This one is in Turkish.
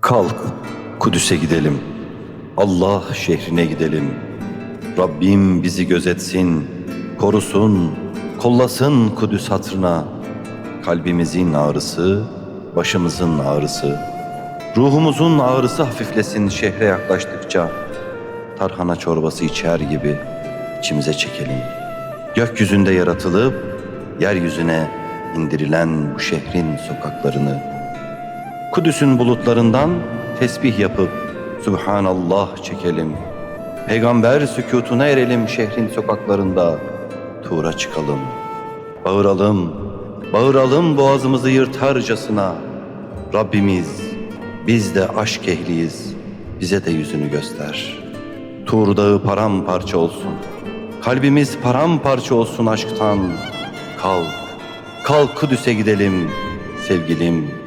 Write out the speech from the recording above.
Kalk, Kudüs'e gidelim. Allah şehrine gidelim. Rabbim bizi gözetsin, korusun, kollasın Kudüs hatırına. Kalbimizin ağrısı, başımızın ağrısı, ruhumuzun ağrısı hafiflesin şehre yaklaştıkça. Tarhana çorbası içer gibi içimize çekelim. Gökyüzünde yaratılıp yeryüzüne indirilen bu şehrin sokaklarını, Kudüs'ün bulutlarından tesbih yapıp Subhanallah çekelim. Peygamber sükûtuna erelim şehrin sokaklarında. Tur'a çıkalım. Bağıralım, bağıralım boğazımızı yırtarcasına. Rabbimiz, biz de aşk ehliyiz, bize de yüzünü göster. Tur dağı paramparça olsun. Kalbimiz paramparça olsun aşktan. Kalk, kalk Kudüs'e gidelim sevgilim.